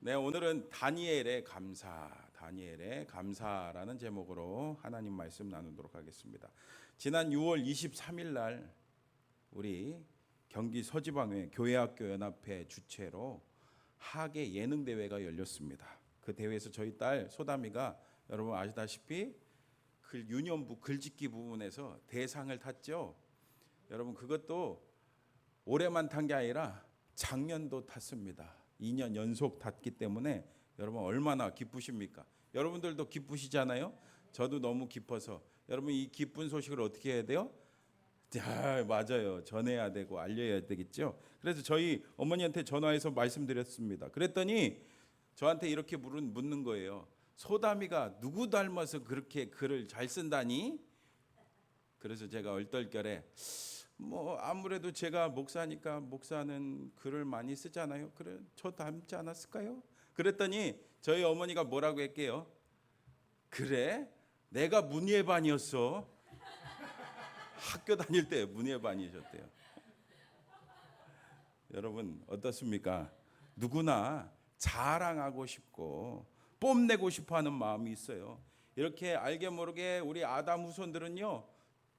네, 오늘은 다니엘의 감사라는 제목으로 하나님 말씀 나누도록 하겠습니다. 지난 6월 23일 날 우리 경기 서지방회 교회학교 연합회 주최로 학예 예능 대회가 열렸습니다. 그 대회에서 저희 딸 소담이가 여러분 아시다시피 유년부 글짓기 부분에서 대상을 탔죠. 여러분 그것도 올해만 탄 게 아니라 작년도 탔습니다. 2년 연속 탔기 때문에 여러분 얼마나 기쁘십니까? 여러분들도 기쁘시잖아요. 저도 너무 기뻐서 여러분 이 기쁜 소식을 어떻게 해야 돼요? 맞아요. 전해야 되고 알려야 되겠죠. 그래서 저희 어머니한테 전화해서 말씀드렸습니다. 그랬더니 저한테 이렇게 묻는 거예요. 소담이가 누구 닮아서 그렇게 글을 잘 쓴다니? 그래서 제가 얼떨결에 아무래도 제가 목사니까 목사는 글을 많이 쓰잖아요. 그래 저 닮지 않았을까요? 그랬더니 저희 어머니가 뭐라고 했게요? 그래? 내가 문예반이었어. 학교 다닐 때 문예반이셨대요. 여러분 어떻습니까? 누구나 자랑하고 싶고 뽐내고 싶어하는 마음이 있어요. 이렇게 알게 모르게 우리 아담 후손들은요.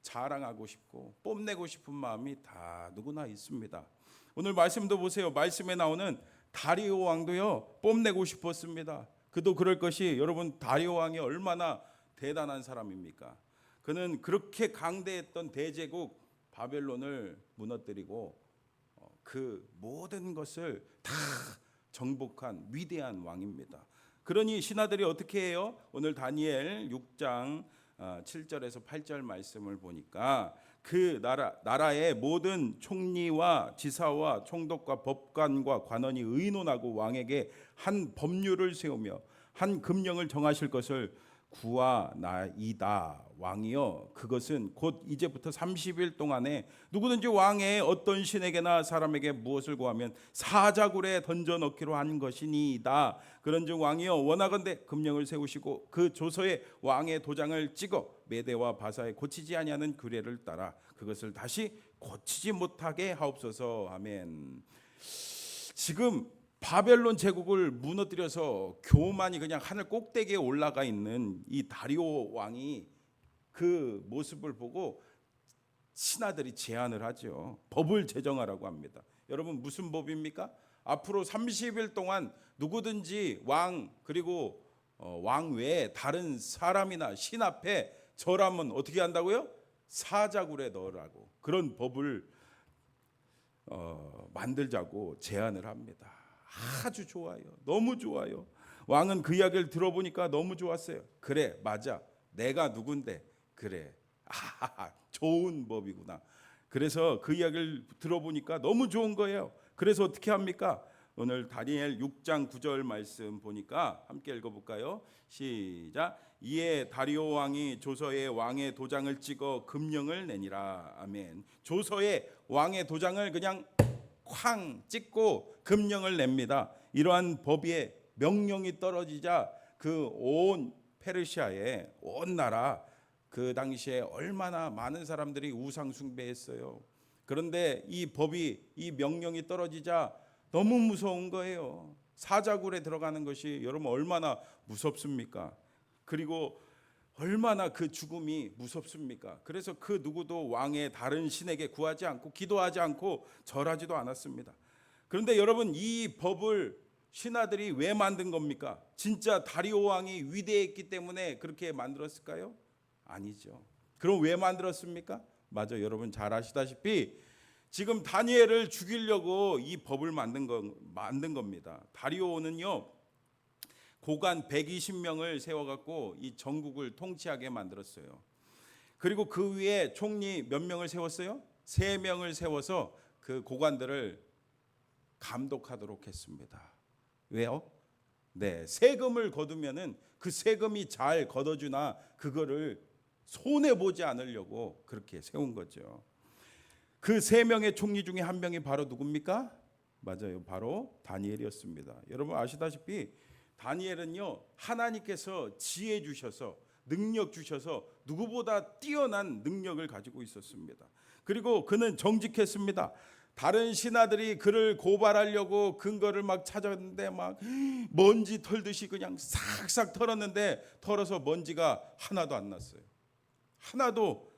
자랑하고 싶고 뽐내고 싶은 마음이 다 누구나 있습니다. 오늘 말씀도 보세요. 말씀에 나오는 다리오 왕도요 뽐내고 싶었습니다. 그도 그럴 것이 여러분 다리오 왕이 얼마나 대단한 사람입니까? 그는 그렇게 강대했던 대제국 바벨론을 무너뜨리고 그 모든 것을 다 정복한 위대한 왕입니다. 그러니 신하들이 어떻게 해요? 오늘 다니엘 6장 7절에서 8절 말씀을 보니까 그 나라의 모든 총리와 지사와 총독과 법관과 관원이 의논하고 왕에게 한 법률을 세우며 한 금령을 정하실 것을 구하나이다. 왕이여 그것은 곧 이제부터 30일 동안에 누구든지 왕의 어떤 신에게나 사람에게 무엇을 구하면 사자굴에 던져 넣기로 한 것이니이다. 그런즉 왕이여 원하건대 금령을 세우시고 그 조서에 왕의 도장을 찍어 메대와 바사에 고치지 아니하는 규례를 따라 그것을 다시 고치지 못하게 하옵소서. 아멘. 지금 바벨론 제국을 무너뜨려서 교만이 그냥 하늘 꼭대기에 올라가 있는 이 다리오 왕이 그 모습을 보고 신하들이 제안을 하죠. 법을 제정하라고 합니다. 여러분 무슨 법입니까? 앞으로 30일 동안 누구든지 왕 그리고 왕 외에 다른 사람이나 신 앞에 절하면 어떻게 한다고요? 사자굴에 넣으라고 그런 법을 만들자고 제안을 합니다. 아주 좋아요. 너무 좋아요. 왕은 그 이야기를 들어보니까 너무 좋았어요. 그래 맞아 내가 누군데 그래 좋은 법이구나. 그래서 그 이야기를 들어보니까 너무 좋은 거예요. 그래서 어떻게 합니까? 오늘 다니엘 6장 9절 말씀 보니까 함께 읽어볼까요? 시작. 이에 다리오 왕이 조서에 왕의 도장을 찍어 금령을 내니라. 아멘. 조서에 왕의 도장을 그냥 쾅 찍고 금령을 냅니다. 이러한 법의 명령이 떨어지자 그 온 페르시아의 온 나라 그 당시에 얼마나 많은 사람들이 우상 숭배했어요. 그런데 이 법이 이 명령이 떨어지자 너무 무서운 거예요. 사자굴에 들어가는 것이 여러분 얼마나 무섭습니까? 그리고 얼마나 그 죽음이 무섭습니까? 그래서 그 누구도 왕의 다른 신에게 구하지 않고 기도하지 않고 절하지도 않았습니다. 그런데 여러분 이 법을 신하들이 왜 만든 겁니까? 진짜 다리오 왕이 위대했기 때문에 그렇게 만들었을까요? 아니죠. 그럼 왜 만들었습니까? 맞아, 여러분 잘 아시다시피 지금 다니엘을 죽이려고 이 법을 만든 겁니다. 다리오는요 고관 120명을 세워갖고 이 전국을 통치하게 만들었어요. 그리고 그 위에 총리 몇 명을 세웠어요? 3명을 세워서 그 고관들을 감독하도록 했습니다. 왜요? 네, 세금을 거두면은 그 세금이 잘 걷어주나 그거를 손해 보지 않으려고 그렇게 세운 거죠. 그 3명의 총리 중에 한 명이 바로 누굽니까? 맞아요, 바로 다니엘이었습니다. 여러분 아시다시피 다니엘은요 하나님께서 지혜 주셔서 능력 주셔서 누구보다 뛰어난 능력을 가지고 있었습니다. 그리고 그는 정직했습니다. 다른 신하들이 그를 고발하려고 근거를 막 찾았는데 막 먼지 털듯이 그냥 싹싹 털었는데 털어서 먼지가 하나도 안 났어요. 하나도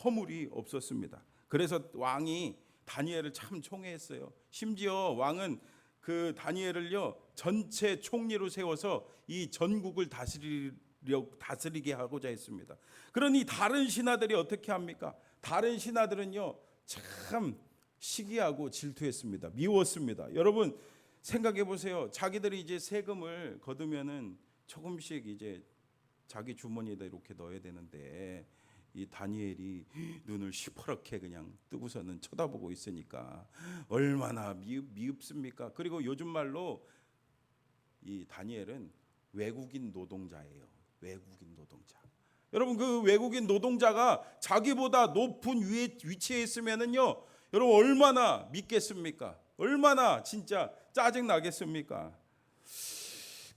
허물이 없었습니다. 그래서 왕이 다니엘을 참 총애했어요. 심지어 왕은 그 다니엘을요 전체 총리로 세워서 이 전국을 다스리게 하고자 했습니다. 그러니 다른 신하들이 어떻게 합니까? 다른 신하들은요 참 시기하고 질투했습니다. 미웠습니다. 여러분 생각해 보세요. 자기들이 이제 세금을 거두면은 조금씩 이제 자기 주머니에다 이렇게 넣어야 되는데 이 다니엘이 눈을 시퍼렇게 그냥 뜨고서는 쳐다보고 있으니까 얼마나 미흡습니까? 그리고 요즘 말로 이 다니엘은 외국인 노동자예요. 외국인 노동자. 여러분 그 외국인 노동자가 자기보다 높은 위치에 있으면은요, 여러분 얼마나 믿겠습니까? 얼마나 진짜 짜증 나겠습니까?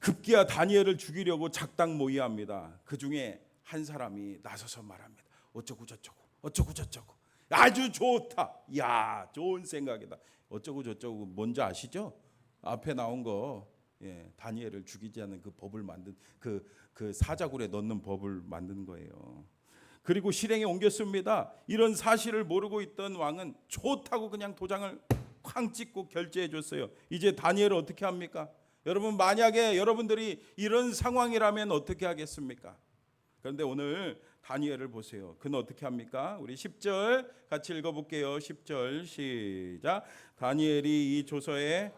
급기야 다니엘을 죽이려고 작당 모의합니다. 그 중에 한 사람이 나서서 말합니다. 어쩌고 저쩌고 아주 좋다. 야 좋은 생각이다. 어쩌고 저쩌고 뭔지 아시죠? 앞에 나온 거 다니엘을 죽이지 않는 그 법을 만든 그 사자굴에 넣는 법을 만든 거예요. 그리고 실행에 옮겼습니다. 이런 사실을 모르고 있던 왕은 좋다고 그냥 도장을 쾅 찍고 결제해 줬어요. 이제 다니엘을 어떻게 합니까? 여러분 만약에 여러분들이 이런 상황이라면 어떻게 하겠습니까? 그런데 오늘 다니엘을 보세요. 그는 어떻게 합니까? 우리 10절 같이 읽어볼게요. 10절 시작. 다니엘이 이 조서에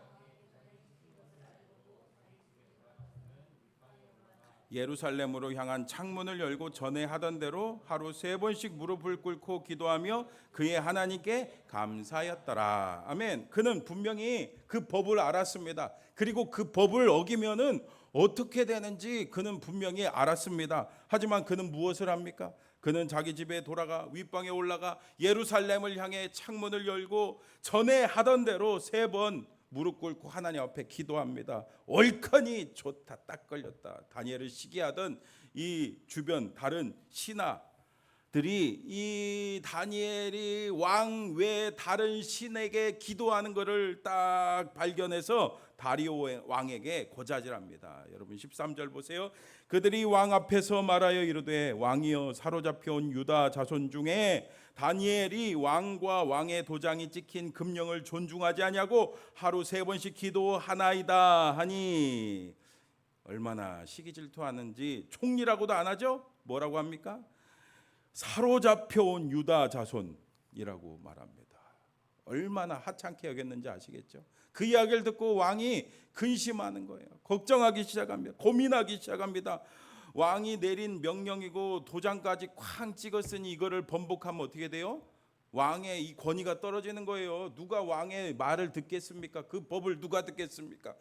예루살렘으로 향한 창문을 열고 전에 하던 대로 하루 3번씩 무릎을 꿇고 기도하며 그의 하나님께 감사하였더라. 아멘. 그는 분명히 그 법을 알았습니다. 그리고 그 법을 어기면은 어떻게 되는지 그는 분명히 알았습니다. 하지만 그는 무엇을 합니까? 그는 자기 집에 돌아가 윗방에 올라가 예루살렘을 향해 창문을 열고 전에 하던 대로 3번 무릎 꿇고 하나님 앞에 기도합니다. 얼큰이 좋다, 딱 걸렸다. 다니엘을 시기하던 이 주변 다른 신하들이 이 다니엘이 왕 외 다른 신에게 기도하는 것을 딱 발견해서 다리오 왕에게 고자질합니다. 여러분 13절 보세요. 그들이 왕 앞에서 말하여 이르되 왕이여 사로잡혀온 유다 자손 중에 다니엘이 왕과 왕의 도장이 찍힌 금령을 존중하지 아니하고 하루 3번씩 기도하나이다 하니 얼마나 시기질투하는지 총리라고도 안 하죠? 뭐라고 합니까? 사로잡혀온 유다 자손이라고 말합니다. 얼마나 하찮게 여겼는지 아시겠죠? 그 이야기를 듣고 왕이 근심하는 거예요. 걱정하기 시작합니다. 고민하기 시작합니다. 왕이 내린 명령이고 도장까지 쾅 찍었으니 이거를 번복하면 어떻게 돼요? 왕의 이 권위가 떨어지는 거예요. 누가 왕의 말을 듣겠습니까? 그 법을 누가 듣겠습니까?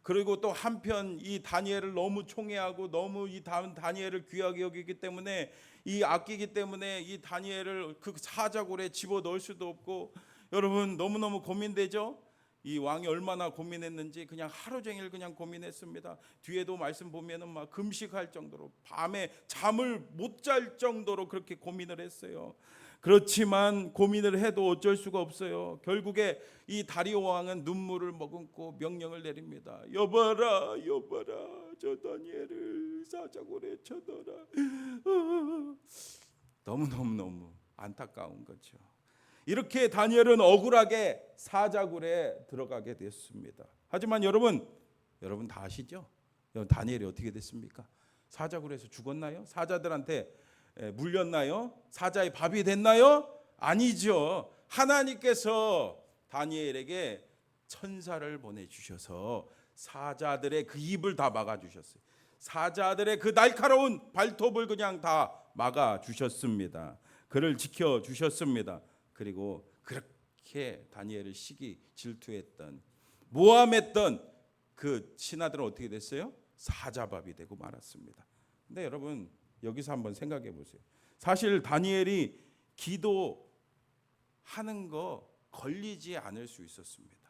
그리고 또 한편 이 다니엘을 너무 총애하고 너무 이 다니엘을 귀하게 여기기 때문에 이 아끼기 때문에 이 다니엘을 그 사자굴에 집어넣을 수도 없고 여러분 너무너무 고민되죠? 이 왕이 얼마나 고민했는지 그냥 하루 종일 그냥 고민했습니다. 뒤에도 말씀 보면은 막 금식할 정도로 밤에 잠을 못 잘 정도로 그렇게 고민을 했어요. 그렇지만 고민을 해도 어쩔 수가 없어요. 결국에 이 다리오 왕은 눈물을 머금고 명령을 내립니다. 여봐라 저 다니엘을 사자굴에 쳐넣어라. 너무 안타까운 거죠. 이렇게 다니엘은 억울하게 사자굴에 들어가게 됐습니다. 하지만 여러분 다 아시죠? 다니엘이 어떻게 됐습니까? 사자굴에서 죽었나요? 사자들한테 물렸나요? 사자의 밥이 됐나요? 아니죠. 하나님께서 다니엘에게 천사를 보내주셔서 사자들의 그 입을 다 막아주셨어요. 사자들의 그 날카로운 발톱을 그냥 다 막아주셨습니다. 그를 지켜주셨습니다. 그리고 그렇게 다니엘을 시기 질투했던 모함했던 그 신하들은 어떻게 됐어요? 사자밥이 되고 말았습니다. 근데 여러분 여기서 한번 생각해 보세요. 사실 다니엘이 기도하는 거 걸리지 않을 수 있었습니다.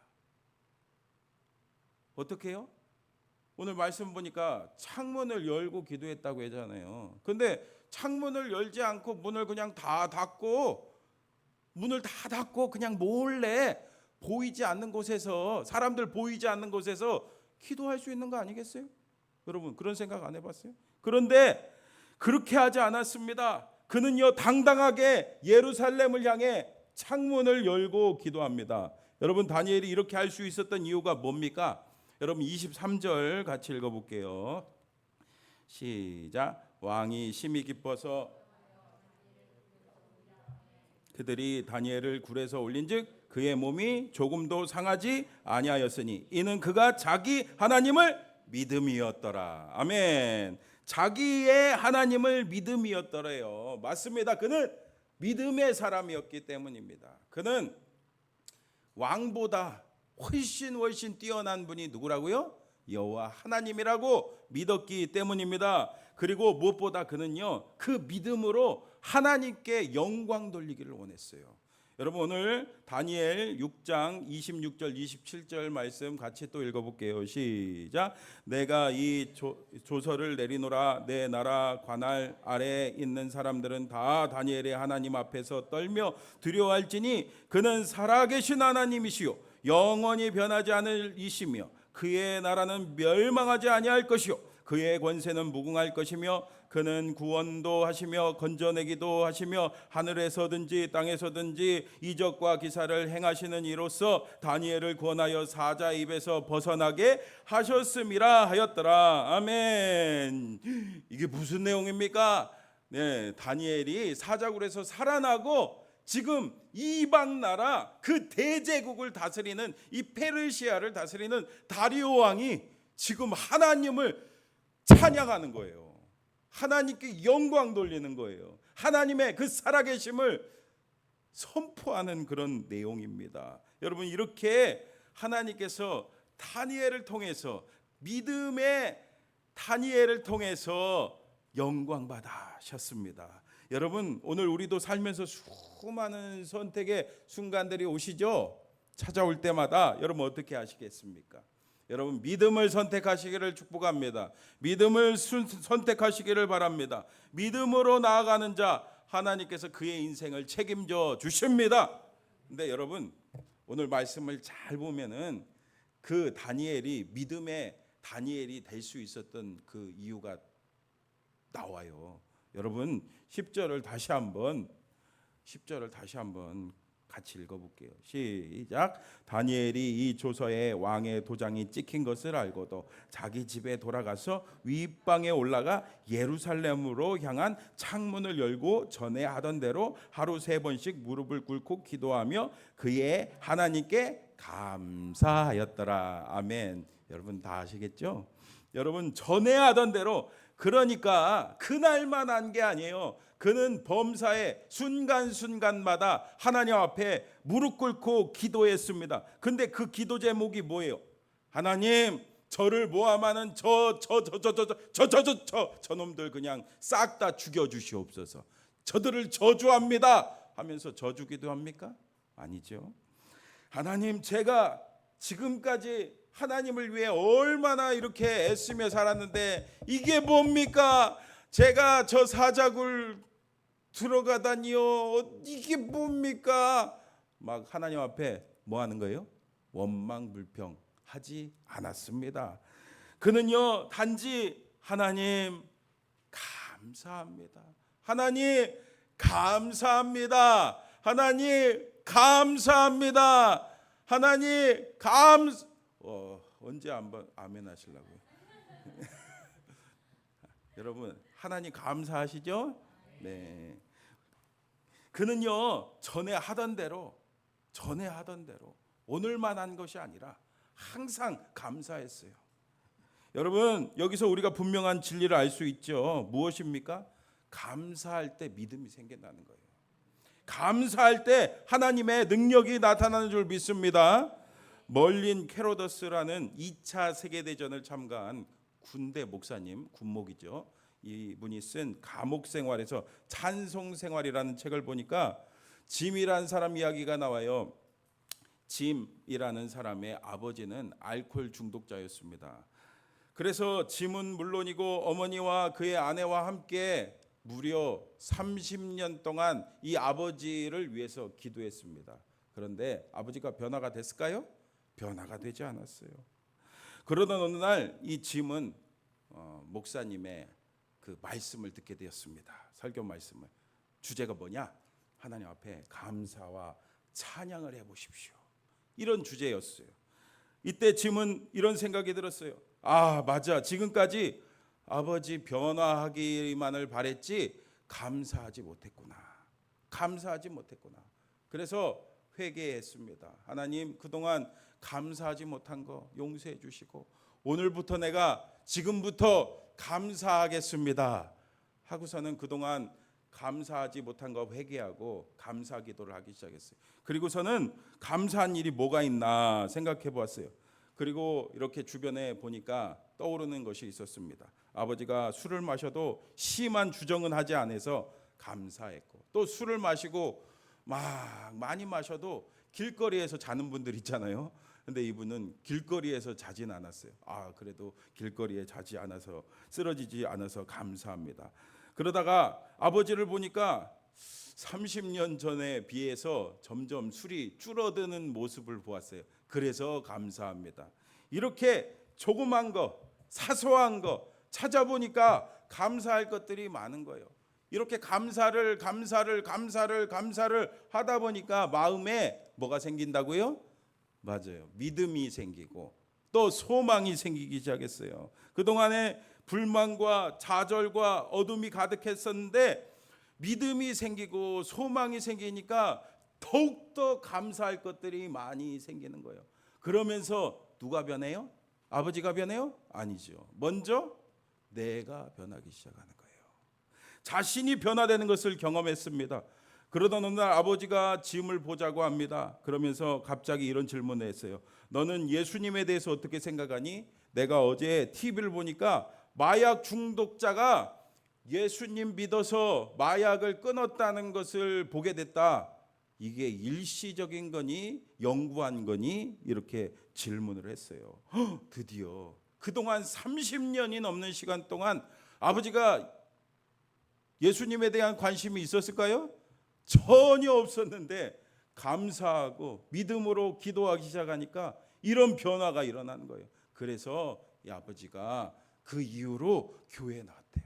어떻게 해요? 오늘 말씀 보니까 창문을 열고 기도했다고 하잖아요. 근데 창문을 열지 않고 문을 그냥 다 닫고 문을 다 닫고 그냥 몰래 보이지 않는 곳에서, 사람들 보이지 않는 곳에서 기도할 수 있는 거 아니겠어요? 여러분 그런 생각 안 해봤어요? 그런데 그렇게 하지 않았습니다. 그는요 당당하게 예루살렘을 향해 창문을 열고 기도합니다. 여러분 다니엘이 이렇게 할 수 있었던 이유가 뭡니까? 여러분 23절 같이 읽어볼게요. 시작. 왕이 심히 기뻐서 그들이 다니엘을 굴에서 올린즉 그의 몸이 조금도 상하지 아니하였으니 이는 그가 자기 하나님을 믿음이었더라. 아멘. 자기의 하나님을 믿음이었더래요. 맞습니다. 그는 믿음의 사람이었기 때문입니다. 그는 왕보다 훨씬 뛰어난 분이 누구라고요? 여호와 하나님이라고 믿었기 때문입니다. 그리고 무엇보다 그는요 그 믿음으로 하나님께 영광 돌리기를 원했어요. 여러분 오늘 다니엘 6장 26절 27절 말씀 같이 또 읽어볼게요. 시작. 내가 이 조서를 내리노라. 내 나라 관할 아래에 있는 사람들은 다 다니엘의 하나님 앞에서 떨며 두려워할지니 그는 살아계신 하나님이시요 영원히 변하지 않을 이시며 그의 나라는 멸망하지 아니할 것이요 그의 권세는 무궁할 것이며 그는 구원도 하시며 건져내기도 하시며 하늘에서든지 땅에서든지 이적과 기사를 행하시는 이로써 다니엘을 구원하여 사자 입에서 벗어나게 하셨음이라 하였더라. 아멘. 이게 무슨 내용입니까? 네, 다니엘이 사자굴에서 살아나고 지금 이방 나라 그 대제국을 다스리는 이 페르시아를 다스리는 다리오 왕이 지금 하나님을 찬양하는 거예요. 하나님께 영광 돌리는 거예요. 하나님의 그 살아계심을 선포하는 그런 내용입니다. 여러분 이렇게 하나님께서 다니엘을 통해서 믿음의 다니엘을 통해서 영광 받으셨습니다. 여러분 오늘 우리도 살면서 수많은 선택의 순간들이 오시죠. 찾아올 때마다 여러분 어떻게 하시겠습니까? 여러분 믿음을 선택하시기를 축복합니다. 믿음을 선택하시기를 바랍니다. 믿음으로 나아가는 자 하나님께서 그의 인생을 책임져 주십니다. 근데 여러분 오늘 말씀을 잘 보면은 그 다니엘이 믿음의 다니엘이 될 수 있었던 그 이유가 나와요. 여러분 10절을 다시 한번 같이 읽어볼게요. 시작. 다니엘이 이 조서에 왕의 도장이 찍힌 것을 알고도 자기 집에 돌아가서 윗방에 올라가 예루살렘으로 향한 창문을 열고 전에 하던 대로 하루 3번씩 무릎을 꿇고 기도하며 그의 하나님께 감사하였더라. 아멘. 여러분 다 아시겠죠? 여러분 전에 하던 대로, 그러니까 그날만 한 게 아니에요. 그는 범사의 순간순간마다 하나님 앞에 무릎 꿇고 기도했습니다. 근데 그 기도 제목이 뭐예요? 하나님 저를 모함하는 저놈들 그냥 싹 다 죽여 주시옵소서. 저들을 저주합니다 하면서 저주기도 합니까? 아니죠. 하나님 제가 지금까지 하나님을 위해 얼마나 이렇게 애쓰며 살았는데 이게 뭡니까? 제가 저 사자굴 들어가다니요. 이게 뭡니까? 막 하나님 앞에 뭐 하는 거예요? 원망불평하지 않았습니다. 그는요 단지 하나님 감사합니다. 하나님 감사합니다. 하나님 감사합니다. 하나님 언제 한번 아멘 하시려고요? 여러분 하나님 감사하시죠? 네. 그는요 전에 하던 대로 오늘만 한 것이 아니라 항상 감사했어요. 여러분 여기서 우리가 분명한 진리를 알 수 있죠. 무엇입니까? 감사할 때 믿음이 생긴다는 거예요. 감사할 때 하나님의 능력이 나타나는 줄 믿습니다. 멀린 캐로더스라는 2차 세계대전을 참가한 군대 목사님, 군목이죠. 이분이 쓴 감옥 생활에서 찬송 생활이라는 책을 보니까 짐이라는 사람 이야기가 나와요. 짐이라는 사람의 아버지는 알코올 중독자였습니다. 그래서 짐은 물론이고 어머니와 그의 아내와 함께 무려 30년 동안 이 아버지를 위해서 기도했습니다. 그런데 아버지가 변화가 됐을까요? 변화가 되지 않았어요. 그러던 어느 날 이 짐은 목사님의 그 말씀을 듣게 되었습니다. 설교 말씀을. 주제가 뭐냐? 하나님 앞에 감사와 찬양을 해보십시오. 이런 주제였어요. 이때 짐은 이런 생각이 들었어요. 아, 맞아. 지금까지 아버지 변화하기만을 바랬지 감사하지 못했구나. 감사하지 못했구나. 그래서 회개했습니다. 하나님, 그동안 감사하지 못한 거 용서해 주시고 오늘부터 내가 지금부터 감사하겠습니다 하고서는 그동안 감사하지 못한 거 회개하고 감사 기도를 하기 시작했어요. 그리고서는 감사한 일이 뭐가 있나 생각해 보았어요. 그리고 이렇게 주변에 보니까 떠오르는 것이 있었습니다. 아버지가 술을 마셔도 심한 주정은 하지 않아서 감사했고, 또 술을 마시고 막 많이 마셔도 길거리에서 자는 분들 있잖아요. 근데 이분은 길거리에서 자진 않았어요. 아, 그래도 길거리에 자지 않아서, 쓰러지지 않아서 감사합니다. 그러다가 아버지를 보니까 30년 전에 비해서 점점 술이 줄어드는 모습을 보았어요. 그래서 감사합니다. 이렇게 조그만 거, 사소한 거 찾아보니까 감사할 것들이 많은 거예요. 이렇게 감사를 하다 보니까 마음에 뭐가 생긴다고요? 맞아요. 믿음이 생기고 또 소망이 생기기 시작했어요. 그동안에 불만과 좌절과 어둠이 가득했었는데 믿음이 생기고 소망이 생기니까 더욱더 감사할 것들이 많이 생기는 거예요. 그러면서 누가 변해요? 아버지가 변해요? 아니죠. 먼저 내가 변하기 시작하는 거예요. 자신이 변화되는 것을 경험했습니다. 그러던 어느 날 아버지가 짐을 보자고 합니다. 그러면서 갑자기 이런 질문을 했어요. 너는 예수님에 대해서 어떻게 생각하니? 내가 어제 TV를 보니까 마약 중독자가 예수님 믿어서 마약을 끊었다는 것을 보게 됐다. 이게 일시적인 거니 영구한 거니? 이렇게 질문을 했어요. 드디어 그동안 30년이 넘는 시간 동안 아버지가 예수님에 대한 관심이 있었을까요? 전혀 없었는데 감사하고 믿음으로 기도하기 시작하니까 이런 변화가 일어나는 거예요. 그래서 이 아버지가 그 이후로 교회에 나왔대요.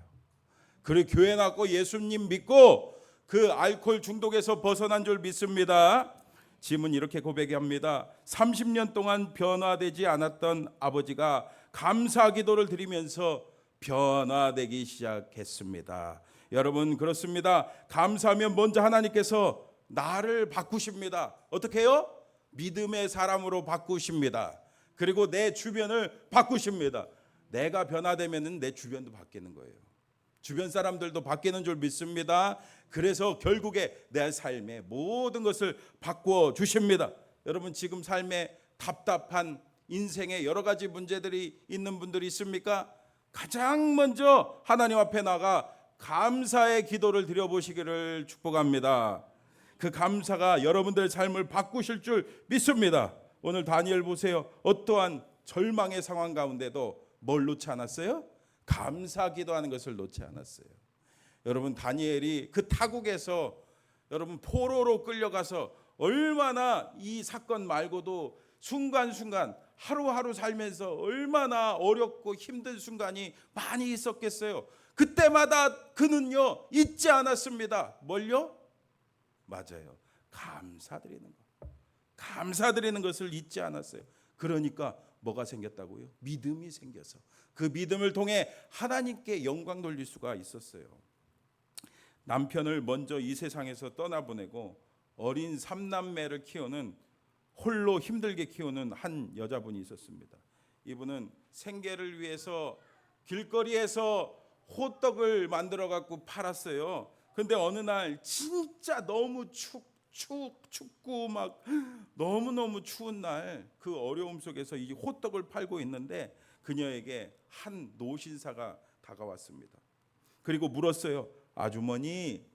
그래 교회 나왔고 예수님 믿고 그 알코올 중독에서 벗어난 줄 믿습니다. 짐은 이렇게 고백합니다. 30년 동안 변화되지 않았던 아버지가 감사 기도를 드리면서 변화되기 시작했습니다. 여러분 그렇습니다. 감사하면 먼저 하나님께서 나를 바꾸십니다. 어떻게 해요? 믿음의 사람으로 바꾸십니다. 그리고 내 주변을 바꾸십니다. 내가 변화되면 내 주변도 바뀌는 거예요. 주변 사람들도 바뀌는 줄 믿습니다. 그래서 결국에 내 삶의 모든 것을 바꾸어 주십니다. 여러분 지금 삶에 답답한 인생에 여러 가지 문제들이 있는 분들이 있습니까? 가장 먼저 하나님 앞에 나가 감사의 기도를 드려보시기를 축복합니다. 그 감사가 여러분들의 삶을 바꾸실 줄 믿습니다. 오늘 다니엘 보세요. 어떠한 절망의 상황 가운데도 뭘 놓지 않았어요? 감사 기도하는 것을 놓지 않았어요. 여러분 다니엘이 그 타국에서 여러분 포로로 끌려가서 얼마나 이 사건 말고도 순간순간 하루하루 살면서 얼마나 어렵고 힘든 순간이 많이 있었겠어요. 그때마다 그는요 잊지 않았습니다. 뭘요? 맞아요. 감사드리는 것. 감사드리는 것을 잊지 않았어요. 그러니까 뭐가 생겼다고요? 믿음이 생겨서 그 믿음을 통해 하나님께 영광 돌릴 수가 있었어요. 남편을 먼저 이 세상에서 떠나보내고 어린 3남매를 키우는 홀로 힘들게 키우는 한 여자분이 있었습니다. 이분은 생계를 위해서 길거리에서 호떡을 만들어 갖고 팔았어요. 근데 어느 날 진짜 너무 춥고 막 너무너무 추운 날 그 어려움 속에서 이 호떡을 팔고 있는데 그녀에게 한 노신사가 다가왔습니다. 그리고 물었어요. 아주머니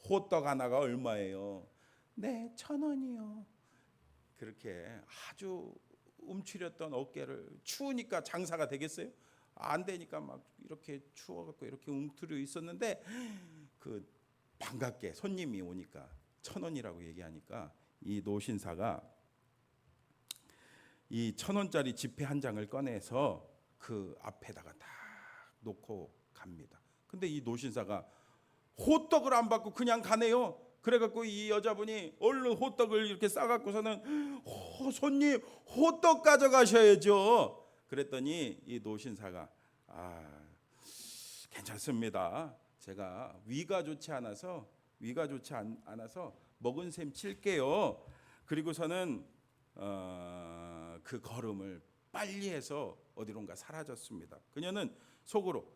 호떡 하나가 얼마예요? 네, 1,000원이요. 그렇게 아주 움츠렸던 어깨를 추우니까 장사가 되겠어요? 안 되니까 막 이렇게 추워갖고 이렇게 움츠려 있었는데 그 반갑게 손님이 오니까 1,000원이라고 얘기하니까 이 노신사가 이 1,000원짜리 지폐 한 장을 꺼내서 그 앞에다가 딱 놓고 갑니다. 근데 이 노신사가 호떡을 안 받고 그냥 가네요. 그래갖고 이 여자분이 얼른 호떡을 이렇게 싸갖고서는 손님 호떡 가져가셔야죠. 그랬더니 이 노신사가 괜찮습니다. 제가 위가 좋지 않아서 먹은 셈 칠게요. 그리고서는 그 걸음을 빨리 해서 어디론가 사라졌습니다. 그녀는 속으로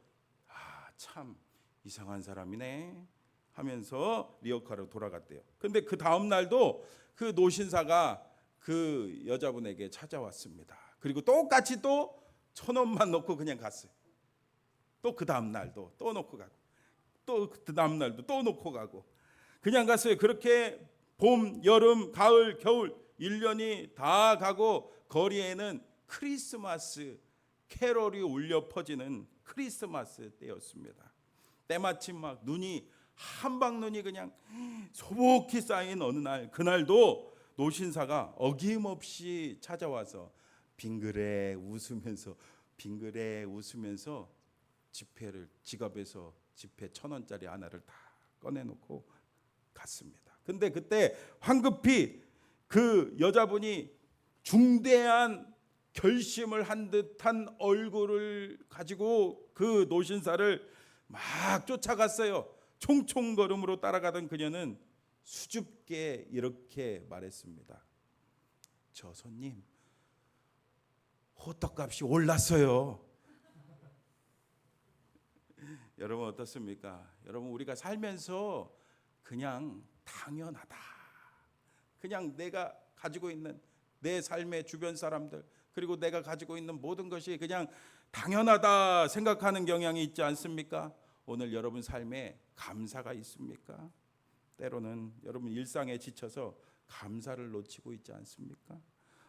참 이상한 사람이네 하면서 리어카로 돌아갔대요. 근데 그 다음 날도 그 노신사가 그 여자분에게 찾아왔습니다. 그리고 똑같이 또 1,000원만 넣고 그냥 갔어요. 또 그 다음 날도 또 놓고 가고, 또 그 다음 날도 또 놓고 가고, 그냥 갔어요. 그렇게 봄, 여름, 가을, 겨울 1년이 다 가고 거리에는 크리스마스 캐롤이 울려 퍼지는 크리스마스 때였습니다. 때마침 막 눈이 한방눈이 그냥 소복히 쌓인 어느 날, 그날도 노신사가 어김없이 찾아와서 빙그레 웃으면서 지갑에서 지폐 1,000원짜리 하나를 다 꺼내놓고 갔습니다. 근데 그때 황급히 그 여자분이 중대한 결심을 한 듯한 얼굴을 가지고 그 노신사를 막 쫓아갔어요. 총총걸음으로 따라가던 그녀는 수줍게 이렇게 말했습니다. 저 손님, 호떡값이 올랐어요. 여러분 어떻습니까? 여러분 우리가 살면서 그냥 당연하다, 그냥 내가 가지고 있는 내 삶의 주변 사람들, 그리고 내가 가지고 있는 모든 것이 그냥 당연하다 생각하는 경향이 있지 않습니까? 오늘 여러분 삶에 감사가 있습니까? 때로는 여러분 일상에 지쳐서 감사를 놓치고 있지 않습니까?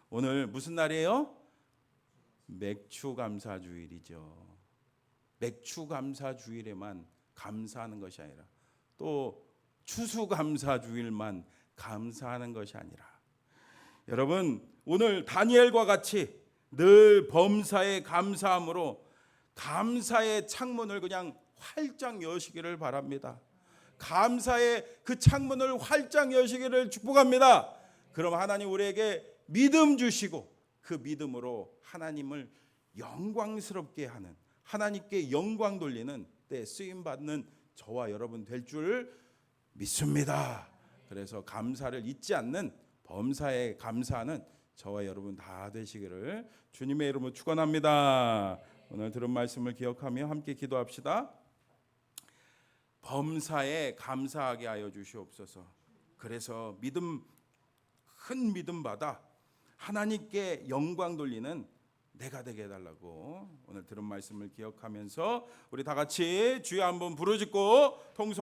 오늘 무슨 날이에요? 맥추감사주일이죠. 맥추감사주일에만 감사하는 것이 아니라 또 추수감사주일만 감사하는 것이 아니라, 여러분 오늘 다니엘과 같이 늘 범사에 감사함으로 감사의 창문을 그냥 활짝 여시기를 바랍니다. 감사의 그 창문을 활짝 여시기를 축복합니다. 그럼 하나님 우리에게 믿음 주시고 그 믿음으로 하나님을 영광스럽게 하는, 하나님께 영광 돌리는 때 쓰임받는 저와 여러분 될 줄 믿습니다. 그래서 감사를 잊지 않는, 범사에 감사하는 저와 여러분 다 되시기를 주님의 이름으로 축원합니다. 오늘 들은 말씀을 기억하며 함께 기도합시다. 범사에 감사하게 하여 주시옵소서. 그래서 큰 믿음 받아 하나님께 영광 돌리는 내가 되게 해달라고 오늘 들은 말씀을 기억하면서 우리 다 같이 주여 한번 부르짖고 통성